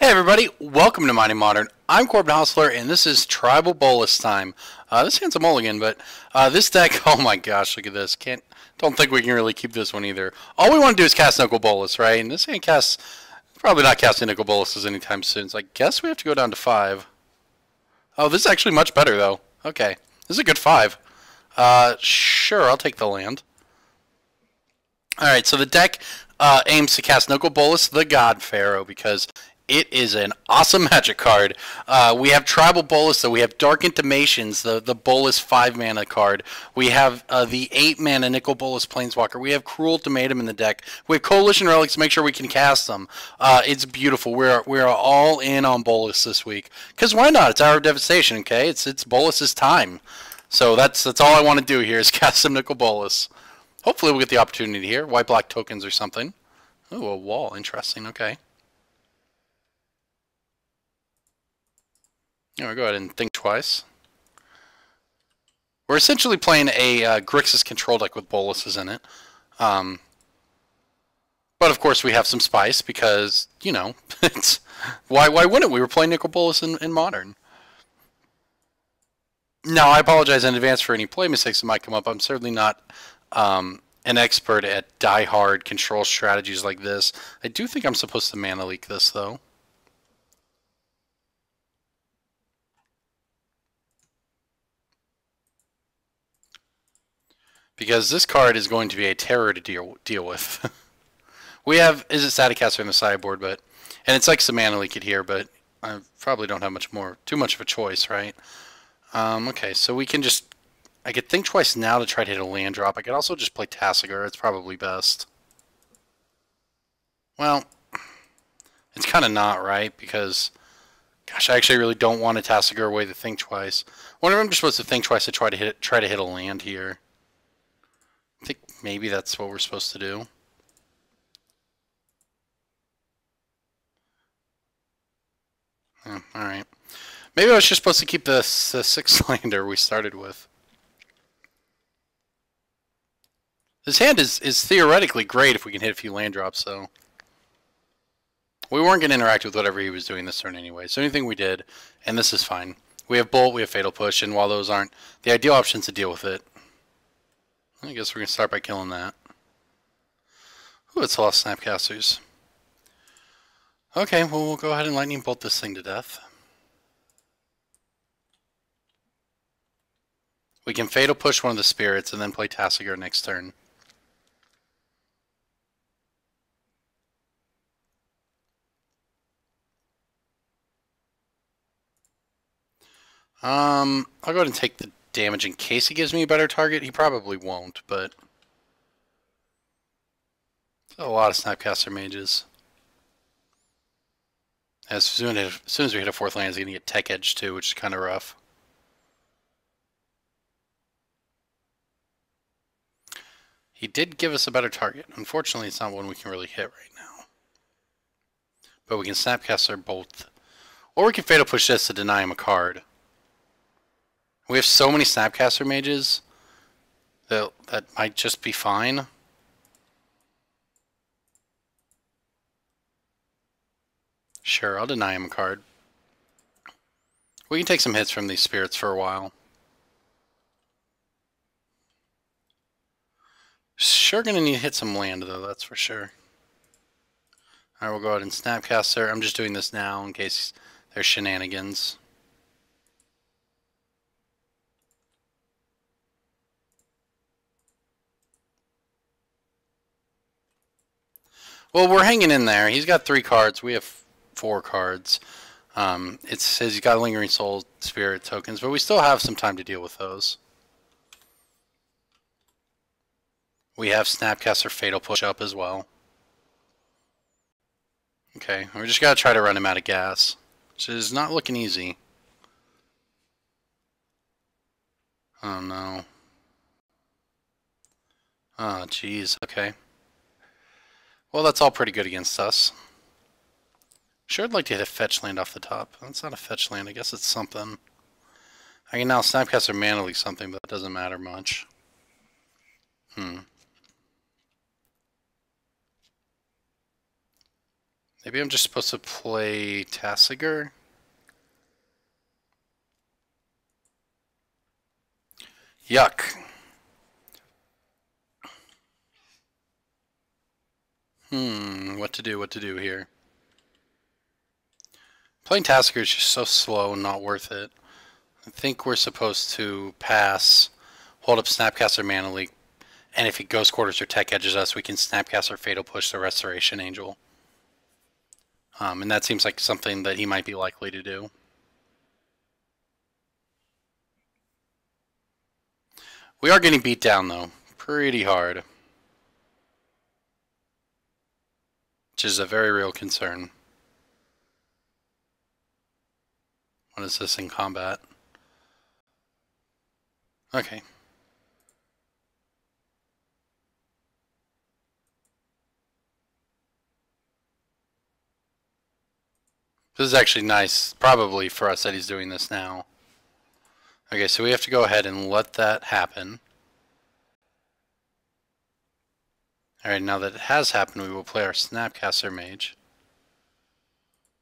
Hey everybody, welcome to Mighty Modern. I'm Corbin and this is Tribal Bolas time. This hand's a mulligan, but this deck, oh my gosh, look at this. Don't think we can really keep this one either. All we want to do is cast Nicol Bolas, right? And this hand probably not casting Nicol Bolas anytime soon, so I guess we have to go down to 5. Oh, this is actually much better though. Okay, this is a good 5. Sure, I'll take the land. Alright, so the deck aims to cast Nicol Bolas, the God-Pharaoh, because it is an awesome magic card. We have Tribal Bolas, so we have Dark Intimations, the Bolas 5-mana card. We have the 8-mana Nicol Bolas Planeswalker. We have Cruel Ultimatum in the deck. We have Coalition Relics to make sure we can cast them. It's beautiful. We're all in on Bolas this week. Because why not? It's Hour of Devastation, okay? It's Bolas' time. So that's all I want to do here is cast some Nicol Bolas. Hopefully we'll get the opportunity here. White-black tokens or something. Ooh, a wall. Interesting. Okay. We'll go ahead and think twice. We're essentially playing a Grixis control deck with Bolases in it. But of course we have some spice because, you know, why wouldn't we? We're playing Nicol Bolas in Modern. Now, I apologize in advance for any play mistakes that might come up. I'm certainly not an expert at die-hard control strategies like this. I do think I'm supposed to mana leak this, though. Because this card is going to be a terror to deal with. We have Izzet Staticaster in the sideboard, and it's like some mana leak it here, but I probably don't have too much of a choice, right? Okay, so we can just, I could think twice now to try to hit a land drop. I could also just play Tasigur. It's probably best. Well, it's kind of not, right? Because, gosh, I actually really don't want to Tasigur away to think twice. I wonder if I'm just supposed to think twice to try to hit a land here. I think maybe that's what we're supposed to do. Alright. Maybe I was just supposed to keep the 6-lander we started with. This hand is theoretically great if we can hit a few land drops, so... We weren't going to interact with whatever he was doing this turn anyway, so anything we did, and this is fine. We have Bolt, we have Fatal Push, and while those aren't the ideal options to deal with it, I guess we're going to start by killing that. Ooh, it's a lot of Snapcasters. Okay, well, we'll go ahead and Lightning Bolt this thing to death. We can Fatal Push one of the spirits and then play Tasigur next turn. I'll go ahead and take the damage in case he gives me a better target. He probably won't, but a lot of Snapcaster mages. As soon as we hit a 4th land, he's going to get Tech Edge too, which is kind of rough. He did give us a better target. Unfortunately, it's not one we can really hit right now. But we can Snapcaster both. Or we can Fatal Push this to deny him a card. We have so many Snapcaster mages that might just be fine. Sure, I'll deny him a card. We can take some hits from these spirits for a while. Sure gonna need to hit some land though, that's for sure. Alright, we'll go ahead and Snapcaster. I'm just doing this now in case there's shenanigans. Well, we're hanging in there. He's got 3 cards. We have 4 cards. It says he's got Lingering Soul Spirit tokens, but we still have some time to deal with those. We have Snapcaster Fatal Push up as well. Okay, we just gotta try to run him out of gas, which is not looking easy. Oh no. Oh jeez, okay. Well, that's all pretty good against us. Sure, I'd like to hit a fetch land off the top. That's not a fetch land. I guess it's something. I can now Snapcaster Mana Leak something, but it doesn't matter much. Maybe I'm just supposed to play Tasigur? Yuck. What to do here? Playing Tasigur is just so slow and not worth it. I think we're supposed to pass, hold up Snapcaster Mana Leak, and if he Ghost Quarters or Tech Edges us, we can Snapcaster Fatal Push the Restoration Angel. And that seems like something that he might be likely to do. We are getting beat down, though. Pretty hard. Which is a very real concern. What is this in combat? Okay. This is actually nice, probably, for us that he's doing this now. Okay, so we have to go ahead and let that happen. Alright, now that it has happened, we will play our Snapcaster Mage.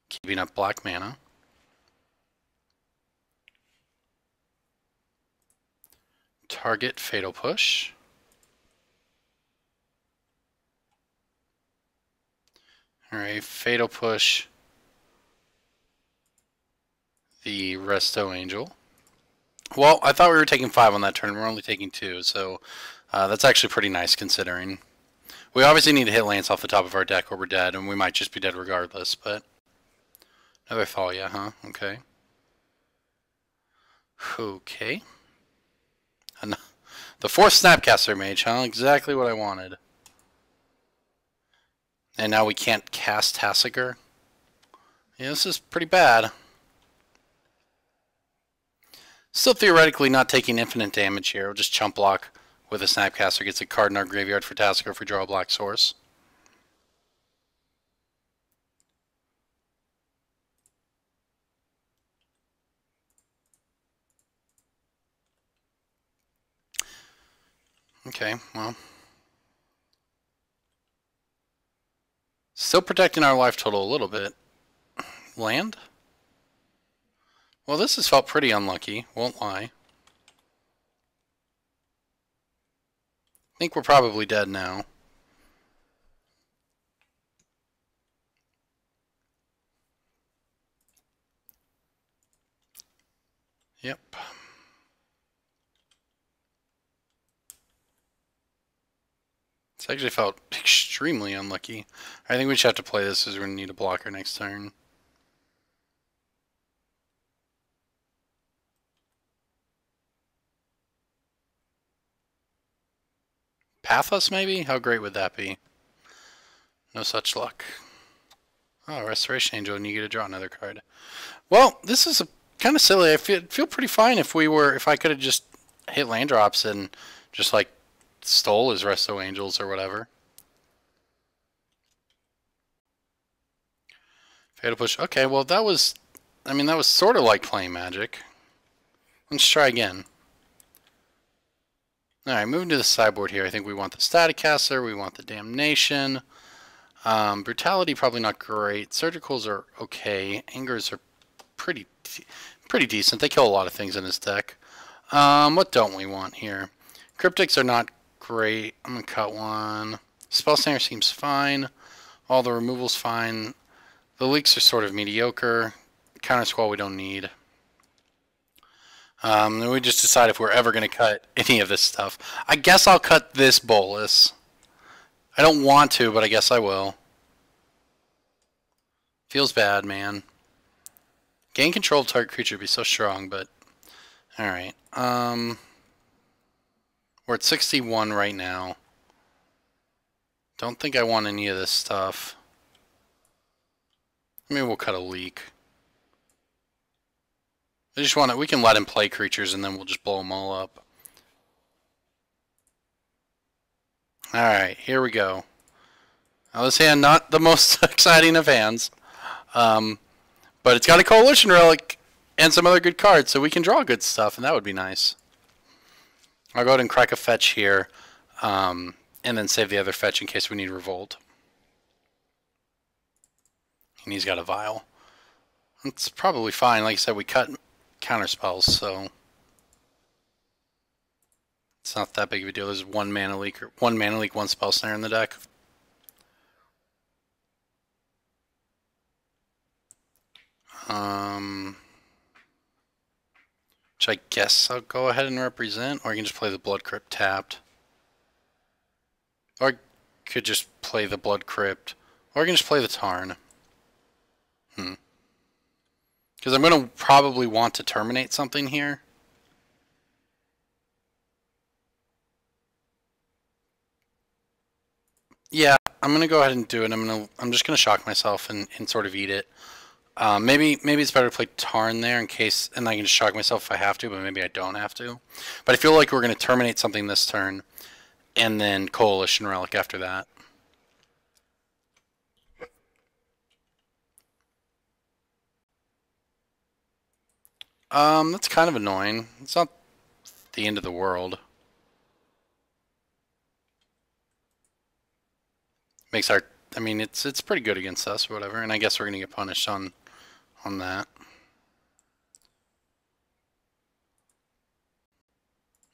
Keeping up black mana. Target Fatal Push. Alright, Fatal Push the Resto Angel. Well, I thought we were taking 5 on that turn. We're only taking 2, so that's actually pretty nice considering. We obviously need to hit Lance off the top of our deck or we're dead, and we might just be dead regardless, but... Another Thalia, huh? Okay. Okay. The 4th Snapcaster Mage, huh? Exactly what I wanted. And now we can't cast Tasigur. Yeah, this is pretty bad. Still theoretically not taking infinite damage here. We'll just chump block with a Snapcaster. Gets a card in our graveyard for Tasigur if we draw a black source. Okay, well. Still protecting our life total a little bit. Land? Well, this has felt pretty unlucky, won't lie. I think we're probably dead now. Yep. It's actually felt extremely unlucky. I think we just have to play this as we're going to need a blocker next turn. Pathos, maybe? How great would that be? No such luck. Oh, Restoration Angel, and you get to draw another card. Well, this is kind of silly. I feel pretty fine if I could have just hit land drops and just like stole his Resto Angels or whatever. Fatal Push. Okay, well that was sort of like playing Magic. Let's try again. Alright, moving to the sideboard here. I think we want the Staticaster, we want the Damnation. Brutality, probably not great. Surgicals are okay. Angers are pretty decent. They kill a lot of things in this deck. What don't we want here? Cryptics are not great. I'm going to cut one. Spellslinger seems fine. All the removals fine. The leaks are sort of mediocre. Counter Squall we don't need. Then we just decide if we're ever going to cut any of this stuff. I guess I'll cut this Bolas. I don't want to, but I guess I will. Feels bad, man. Gain control of target creature would be so strong, but... Alright. We're at 61 right now. Don't think I want any of this stuff. Maybe we'll cut a leak. I just want to... We can let him play creatures and then we'll just blow them all up. Alright, here we go. Now this hand, not the most exciting of hands. But it's got a Coalition Relic and some other good cards, so we can draw good stuff, and that would be nice. I'll go ahead and crack a fetch here, and then save the other fetch in case we need Revolt. and he's got a Vial. It's probably fine. Like I said, we cut counter spells, so it's not that big of a deal. There's one mana leak, one spell snare in the deck. Which I guess I'll go ahead and represent, or I can just play the Blood Crypt tapped. Or I could just play the Blood Crypt, or I can just play the Tarn. Because I'm going to probably want to terminate something here. Yeah, I'm going to go ahead and do it. I'm just going to shock myself and sort of eat it. Maybe it's better to play Tarn there in case, and I can just shock myself if I have to, but maybe I don't have to. But I feel like we're going to terminate something this turn, and then Coalition Relic after that. That's kind of annoying. It's not the end of the world. Makes our, I mean, it's pretty good against us or whatever, and I guess we're gonna get punished on that.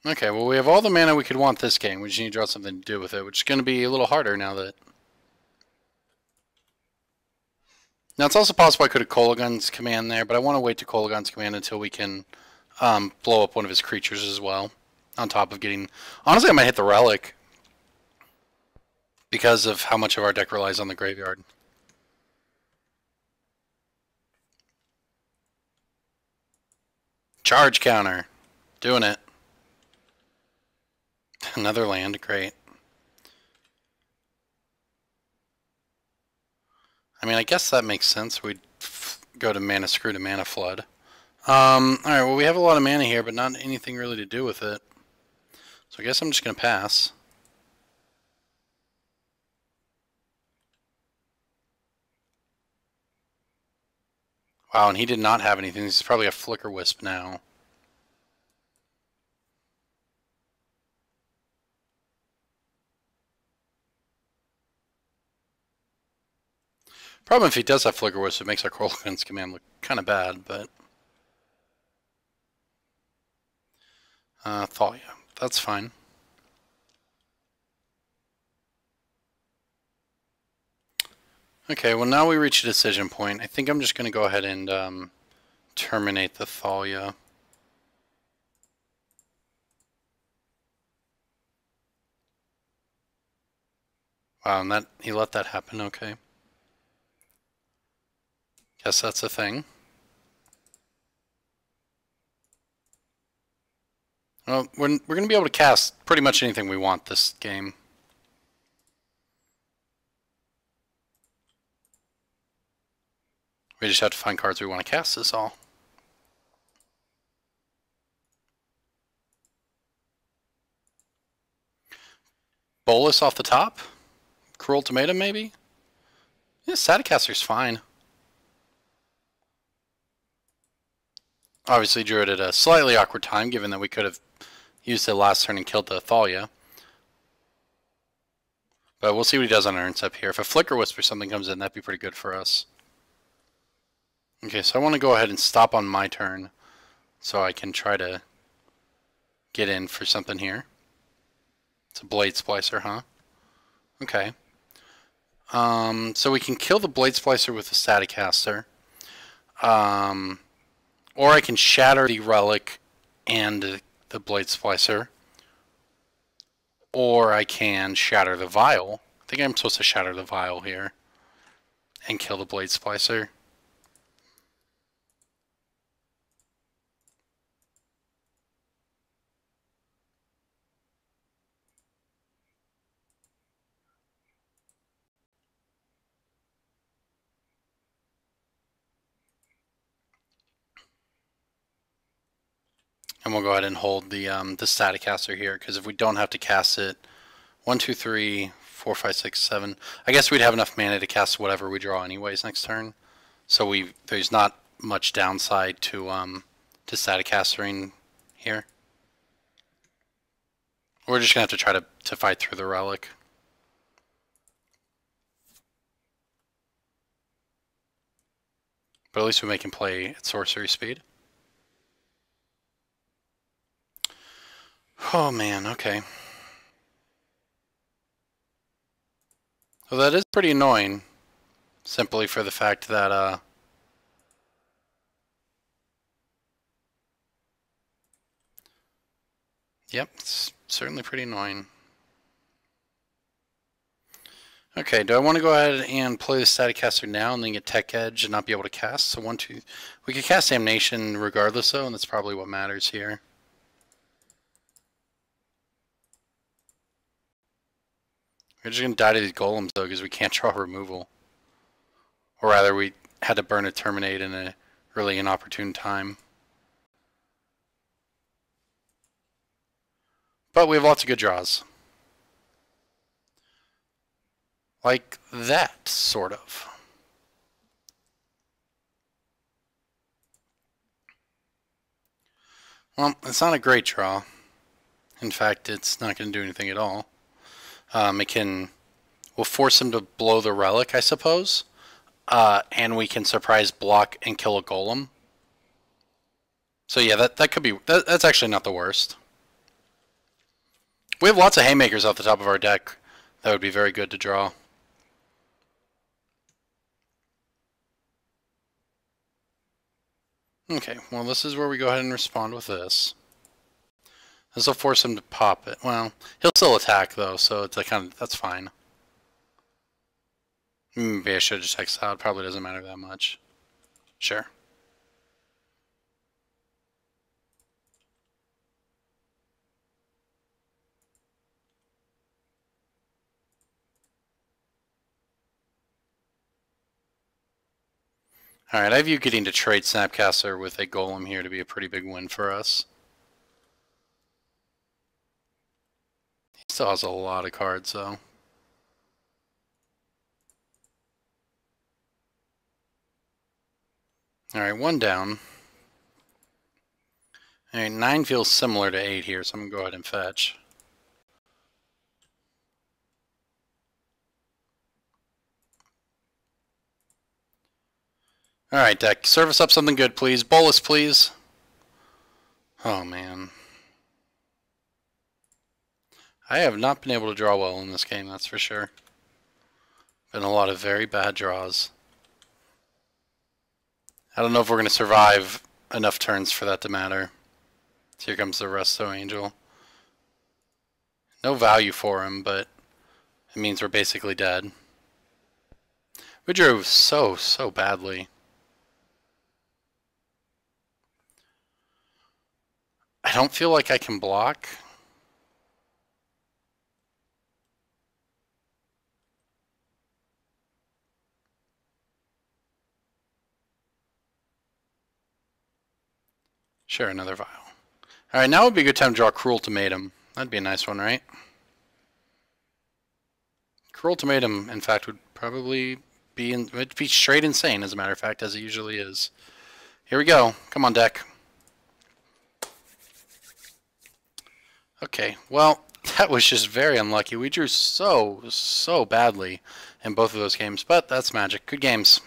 Okay, well we have all the mana we could want this game. We just need to draw something to do with it, which is going to be a little harder now that... Now it's also possible I could have Kolaghan's Command there, but I want to wait to Kolaghan's Command until we can blow up one of his creatures as well. On top of getting... Honestly, I might hit the Relic because of how much of our deck relies on the graveyard. Charge counter. Doing it. Another land, great. I mean, I guess that makes sense. We'd go to Mana Screw to Mana Flood. Alright, well we have a lot of mana here, but not anything really to do with it. So I guess I'm just going to pass. Wow, and he did not have anything. He's probably a Flicker Wisp now. Problem if he does have Flicker Wisp, it makes our Kolaghan's Command look kind of bad, but... Thalia. That's fine. Okay, well now we reach a decision point. I think I'm just going to go ahead and terminate the Thalia. Wow, and he let that happen, okay. Guess that's a thing. Well, we're going to be able to cast pretty much anything we want this game. We just have to find cards we want to cast, is all. Bolas off the top? Cruel Ultimatum, maybe? Yeah, Staticaster's fine. Obviously drew it at a slightly awkward time, given that we could have used it last turn and killed the Thalia. But we'll see what he does on our step here. If a Flicker Wisp or something comes in, that'd be pretty good for us. Okay, so I want to go ahead and stop on my turn so I can try to get in for something here. It's a Blade Splicer, huh? Okay. So we can kill the Blade Splicer with the Staticaster. Or I can shatter the Relic and the Blade Splicer. Or I can shatter the Vial. I think I'm supposed to shatter the Vial here. And kill the Blade Splicer. And we'll go ahead and hold the Staticaster here, because if we don't have to cast it, 1, 2, 3, 4, 5, 6, 7. I guess we'd have enough mana to cast whatever we draw anyways next turn. So there's not much downside to Staticastering here. We're just gonna have to try to fight through the Relic. But at least we make him play at sorcery speed. Oh man, okay. Well, that is pretty annoying. Simply for the fact that, yep, it's certainly pretty annoying. Okay, do I want to go ahead and play the Static Caster now and then get Tech Edge and not be able to cast? So 1, 2... We could cast Damnation regardless though, and that's probably what matters here. We're just going to die to these golems though because we can't draw removal. Or rather, we had to burn a Terminate in a really inopportune time. But we have lots of good draws. Like that, sort of. Well, it's not a great draw. In fact, it's not going to do anything at all. We'll force him to blow the relic, I suppose. And we can surprise block and kill a golem. So yeah, that could be... That's actually not the worst. We have lots of haymakers off the top of our deck. That would be very good to draw. Okay, well this is where we go ahead and respond with this. This will force him to pop it. Well, he'll still attack though, so it's that's fine. Maybe I should just exile. It probably doesn't matter that much. Sure. Alright, I view getting to trade Snapcaster with a Golem here to be a pretty big win for us. He still has a lot of cards, though. Alright, 1 down. Alright, 9 feels similar to 8 here, so I'm going to go ahead and fetch. Alright, deck. Serve us up something good, please. Bolas, please. Oh, man. I have not been able to draw well in this game, that's for sure. Been a lot of very bad draws. I don't know if we're going to survive enough turns for that to matter. So here comes the Resto Angel. No value for him, but it means we're basically dead. We drew so badly. I don't feel like I can block. Sure, another vial. Alright, now would be a good time to draw Cruel Ultimatum. That'd be a nice one, right? Cruel Ultimatum, in fact, would probably it'd be straight insane, as a matter of fact, as it usually is. Here we go. Come on, deck. Okay, well, that was just very unlucky. We drew so badly in both of those games, but that's Magic. Good games.